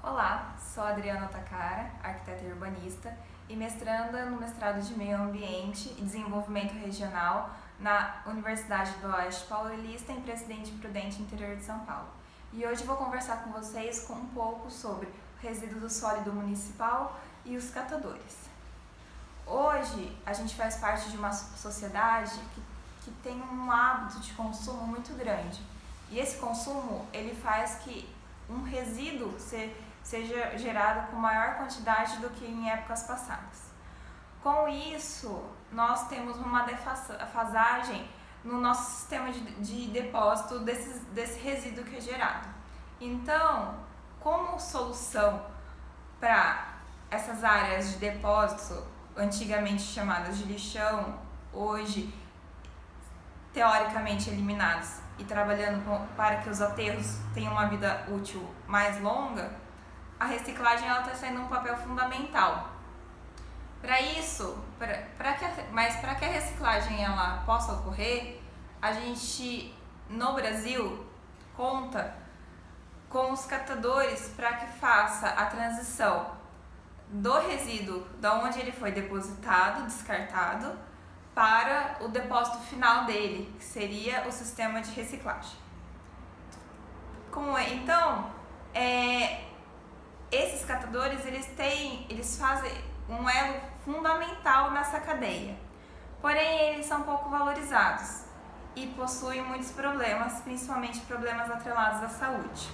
Olá, sou a Adriana Takara, arquiteta e urbanista e mestranda no mestrado de Meio Ambiente e Desenvolvimento Regional na Universidade do Oeste Paulista, em Presidente Prudente, interior de São Paulo. E hoje vou conversar com vocês um pouco sobre o resíduo do sólido municipal e os catadores. Hoje a gente faz parte de uma sociedade que tem um hábito de consumo muito grande. E esse consumo ele faz que um resíduo seja gerado com maior quantidade do que em épocas passadas. Com isso, nós temos uma defasagem no nosso sistema de depósito desse resíduo que é gerado. Então, como solução para essas áreas de depósito, antigamente chamadas de lixão, hoje teoricamente eliminados, e trabalhando para que os aterros tenham uma vida útil mais longa, a reciclagem está sendo um papel fundamental. Para isso, mas para que a reciclagem ela possa ocorrer, a gente no Brasil conta com os catadores para que faça a transição do resíduo da onde ele foi depositado, descartado, para o depósito final dele, que seria o sistema de reciclagem. Então, esses catadores eles fazem um elo fundamental nessa cadeia, porém eles são pouco valorizados e possuem muitos problemas, principalmente problemas atrelados à saúde.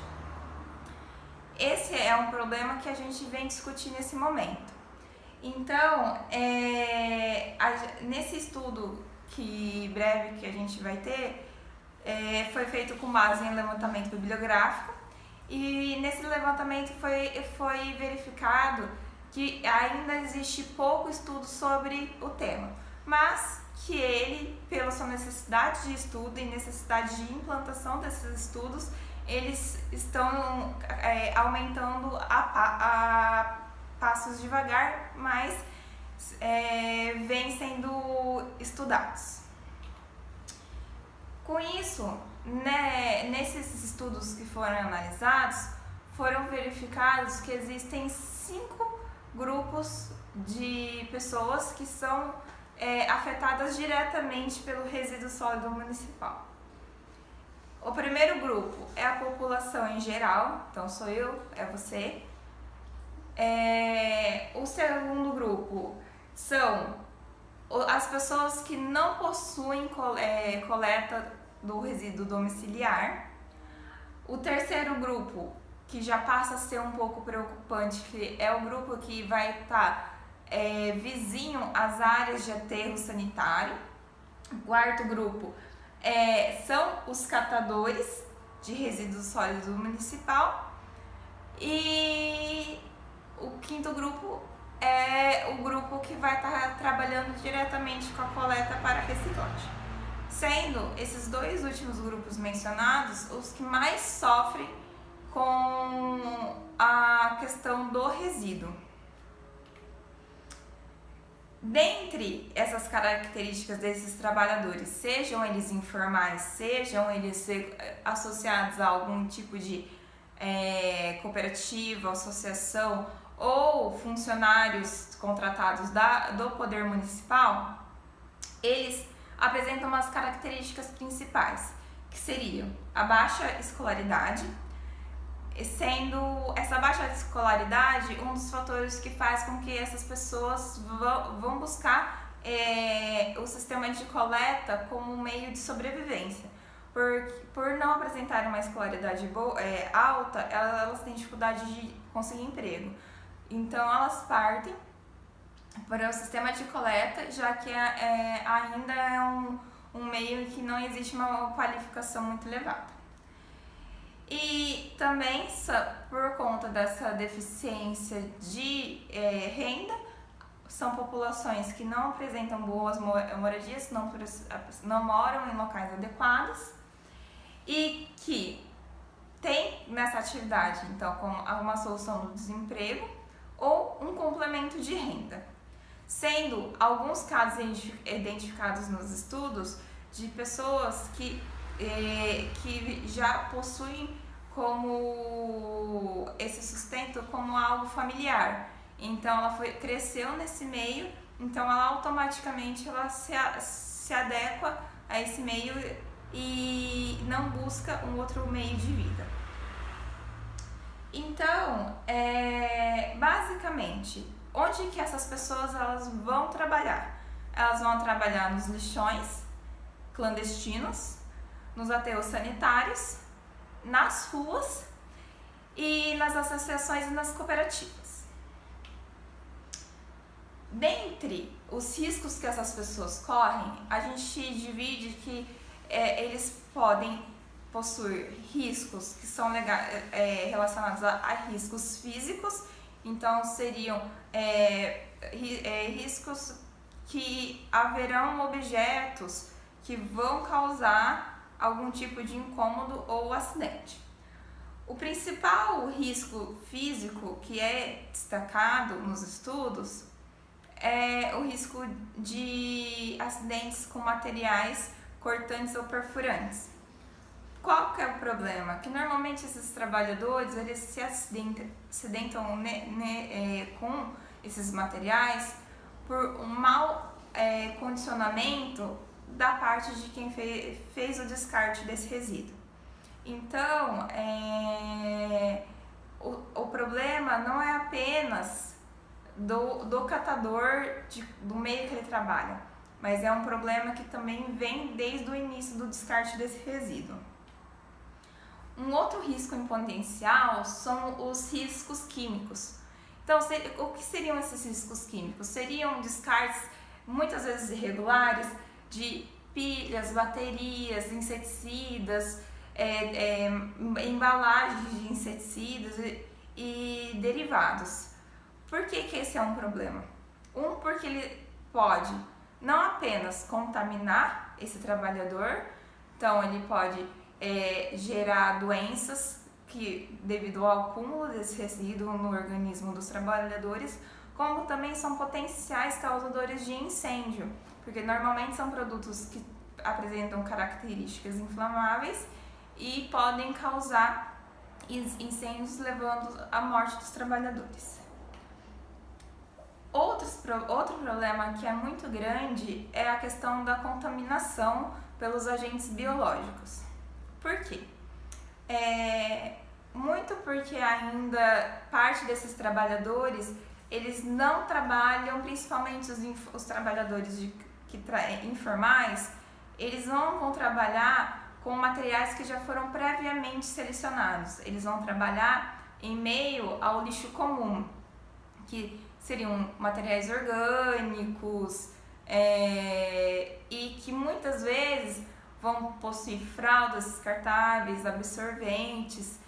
Esse é um problema que a gente vem discutir nesse momento. Então, nesse estudo breve que a gente vai ter, foi feito com base em levantamento bibliográfico, e nesse levantamento foi verificado que ainda existe pouco estudo sobre o tema, mas que ele, pela sua necessidade de estudo e necessidade de implantação desses estudos, eles estão aumentando a passos devagar, mas vêm sendo estudados. Com isso, nesses estudos que foram analisados, foram verificados que existem 5 grupos de pessoas que são afetadas diretamente pelo resíduo sólido municipal. O primeiro grupo é a população em geral, então sou eu, é você. O segundo grupo são as pessoas que não possuem coleta do resíduo domiciliar. O terceiro grupo, que já passa a ser um pouco preocupante, que é o grupo que vai estar vizinho às áreas de aterro sanitário. O quarto grupo são os catadores de resíduos sólidos municipal. E o quinto grupo é o grupo que vai estar trabalhando diretamente com a coleta para reciclagem, sendo esses 2 últimos grupos mencionados os que mais sofrem com a questão do resíduo. Dentre essas características desses trabalhadores, sejam eles informais, sejam eles associados a algum tipo de cooperativa, associação ou funcionários contratados do poder municipal, eles apresentam umas características principais, que seriam a baixa escolaridade, sendo essa baixa escolaridade um dos fatores que faz com que essas pessoas vão buscar o sistema de coleta como um meio de sobrevivência. Por não apresentarem uma escolaridade alta, elas têm dificuldade de conseguir emprego. Então, elas partem para o sistema de coleta, já que ainda é um meio em que não existe uma qualificação muito elevada. E também, por conta dessa deficiência de renda, são populações que não apresentam boas moradias, não moram em locais adequados e que tem nessa atividade, então, como uma solução do desemprego ou um complemento de renda, sendo alguns casos identificados nos estudos de pessoas que já possuem como esse sustento como algo familiar. Então ela cresceu nesse meio, então ela automaticamente se adequa a esse meio e não busca um outro meio de vida. Então, basicamente, onde que essas pessoas elas vão trabalhar? Elas vão trabalhar nos lixões clandestinos, nos aterros sanitários, nas ruas e nas associações e nas cooperativas. Dentre os riscos que essas pessoas correm, a gente divide que eles podem possuir riscos que são relacionados a riscos físicos, então seriam riscos que haverão objetos que vão causar algum tipo de incômodo ou acidente. O principal risco físico que é destacado nos estudos é o risco de acidentes com materiais cortantes ou perfurantes. Qual que é o problema? Que normalmente esses trabalhadores eles se acidentam com esses materiais por um mau condicionamento da parte de quem fez o descarte desse resíduo. Então, o problema não é apenas do catador do meio que ele trabalha, mas é um problema que também vem desde o início do descarte desse resíduo. Um outro risco em potencial são os riscos químicos. Então, o que seriam esses riscos químicos? Seriam descartes muitas vezes irregulares de pilhas, baterias, inseticidas, embalagens de inseticidas e derivados. Por que esse é um problema? Porque ele pode não apenas contaminar esse trabalhador, então ele pode gerar doenças devido ao acúmulo desse resíduo no organismo dos trabalhadores, como também são potenciais causadores de incêndio, porque normalmente são produtos que apresentam características inflamáveis e podem causar incêndios, levando à morte dos trabalhadores. Outro problema que é muito grande é a questão da contaminação pelos agentes biológicos. Por quê? Muito porque ainda parte desses trabalhadores eles não trabalham, principalmente os trabalhadores informais, eles não vão trabalhar com materiais que já foram previamente selecionados. Eles vão trabalhar em meio ao lixo comum, que seriam materiais orgânicos e que muitas vezes vão possuir fraldas descartáveis, absorventes,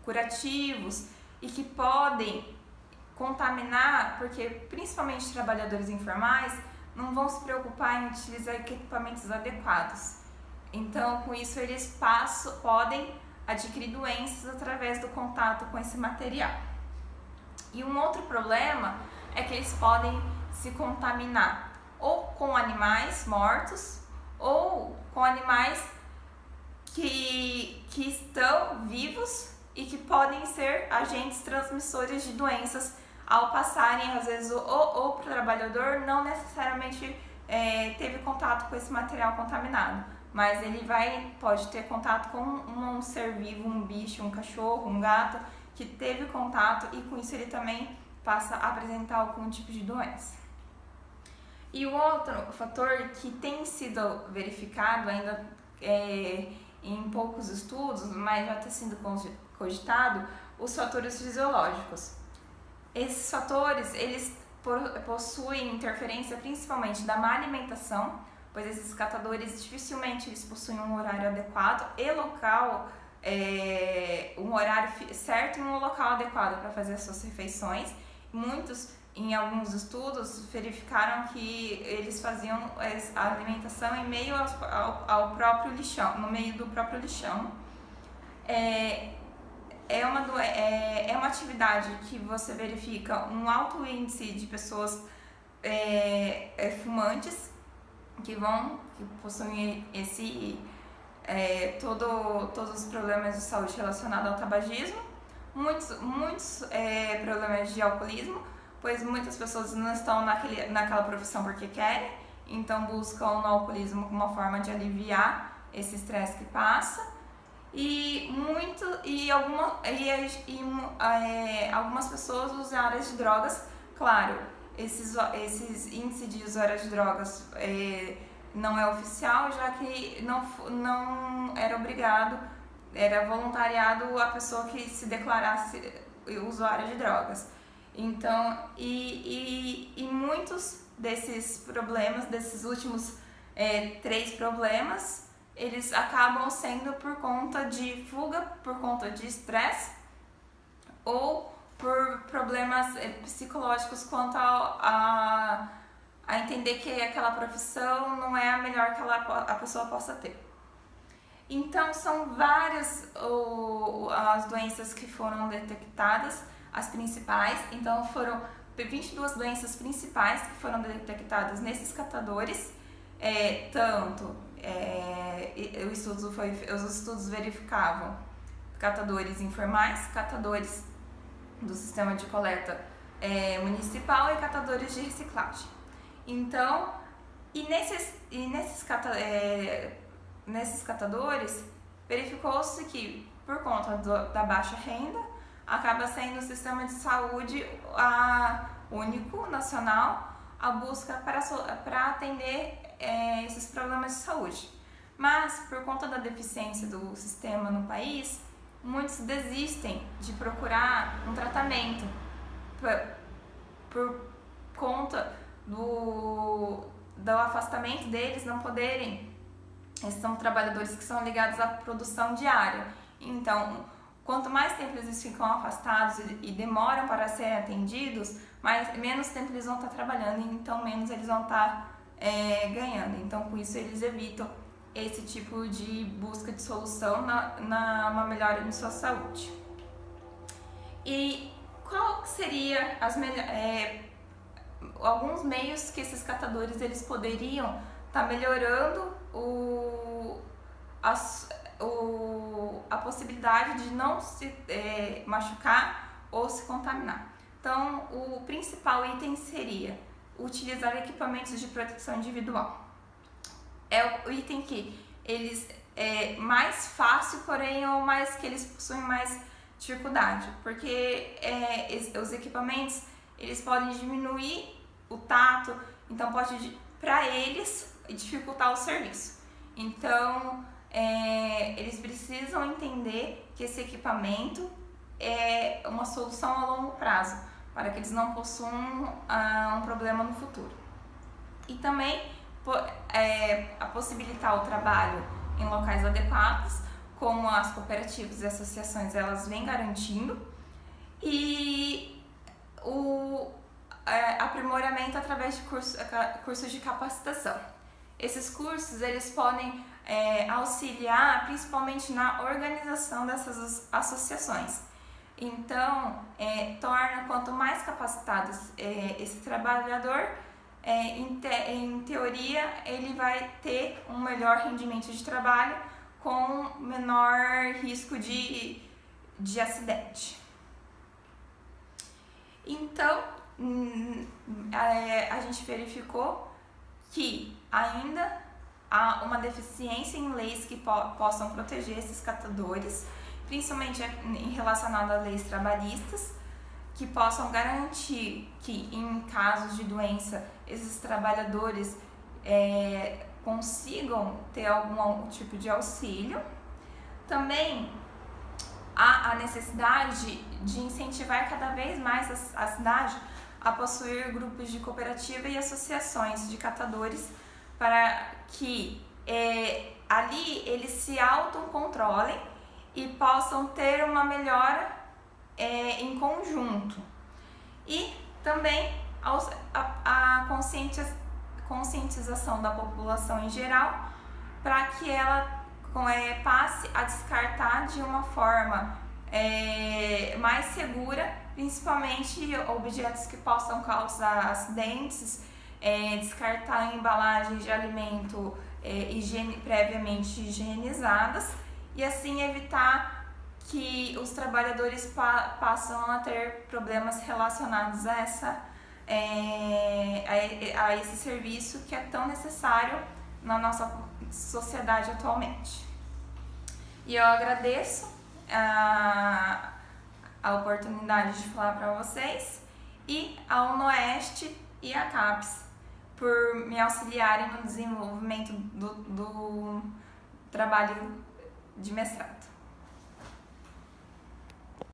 curativos e que podem contaminar, porque principalmente trabalhadores informais não vão se preocupar em utilizar equipamentos adequados. Então, com isso, eles podem adquirir doenças através do contato com esse material. E um outro problema é que eles podem se contaminar ou com animais mortos ou com animais que estão vivos e que podem ser agentes transmissores de doenças ao passarem, às vezes, o trabalhador não necessariamente teve contato com esse material contaminado, mas ele pode ter contato com um ser vivo, um bicho, um cachorro, um gato, que teve contato e com isso ele também passa a apresentar algum tipo de doença. E o outro fator que tem sido verificado ainda em poucos estudos, mas já está sendo cogitado, os fatores fisiológicos. Esses fatores, eles possuem interferência principalmente da má alimentação, pois esses catadores dificilmente eles possuem um horário adequado e local, um horário certo e um local adequado para fazer as suas refeições. Muitos, em alguns estudos, verificaram que eles faziam a alimentação em meio ao próprio lixão, no meio do próprio lixão. É uma atividade que você verifica um alto índice de pessoas fumantes que possuem todos os problemas de saúde relacionados ao tabagismo, muitos problemas de alcoolismo, pois muitas pessoas não estão naquela profissão porque querem, então buscam no alcoolismo como uma forma de aliviar esse estresse que passa. Algumas pessoas usuárias de drogas, claro, esses índices de usuários de drogas não é oficial, já que não era obrigado, era voluntariado a pessoa que se declarasse usuária de drogas. Então, e muitos desses problemas, desses últimos 3 problemas, eles acabam sendo por conta de fuga, por conta de estresse ou por problemas psicológicos quanto a entender que aquela profissão não é a melhor que a pessoa possa ter. Então, são várias as doenças que foram detectadas, as principais. Então, foram 22 doenças principais que foram detectadas nesses catadores, os estudos verificavam catadores informais, catadores do sistema de coleta municipal e catadores de reciclagem. Então, nesses catadores, verificou-se que, por conta da baixa renda, acaba sendo o sistema de saúde único, nacional, a busca para atender esses problemas de saúde. Mas, por conta da deficiência do sistema no país, muitos desistem de procurar um tratamento por conta do afastamento deles não poderem. Esses são trabalhadores que são ligados à produção diária. Então, quanto mais tempo eles ficam afastados e demoram para serem atendidos, menos tempo eles vão estar trabalhando, então menos eles vão estar ganhando. Então, com isso, eles evitam esse tipo de busca de solução uma melhora em sua saúde. E qual seria alguns meios que esses catadores eles poderiam estar melhorando a possibilidade de não se machucar ou se contaminar? Então, o principal item seria utilizar equipamentos de proteção individual. É o item que eles mais fácil, porém que eles possuem mais dificuldade, porque os equipamentos eles podem diminuir o tato, então pode para eles dificultar o serviço. Então eles precisam entender que esse equipamento é uma solução a longo prazo, para que eles não possuam um problema no futuro. E também a possibilitar o trabalho em locais adequados, como as cooperativas e associações elas vêm garantindo, e o aprimoramento através de cursos de capacitação. Esses cursos eles podem auxiliar principalmente na organização dessas associações. Então, torna quanto mais capacitado esse trabalhador, em teoria, ele vai ter um melhor rendimento de trabalho com menor risco de acidente. Então, a gente verificou que ainda há uma deficiência em leis que possam proteger esses catadores, principalmente relacionado a leis trabalhistas, que possam garantir que, em casos de doença, esses trabalhadores consigam ter algum tipo de auxílio. Também há a necessidade de incentivar cada vez mais a cidade a possuir grupos de cooperativa e associações de catadores, para que ali eles se autocontrolem e possam ter uma melhora em conjunto. E também a conscientização da população em geral, para que ela passe a descartar de uma forma mais segura, principalmente objetos que possam causar acidentes, descartar embalagens de alimento previamente higienizadas e assim evitar que os trabalhadores passam a ter problemas relacionados a esse serviço que é tão necessário na nossa sociedade atualmente. E eu agradeço a oportunidade de falar para vocês e a UNOeste e a CAPES por me auxiliarem no desenvolvimento do trabalho de mestrado.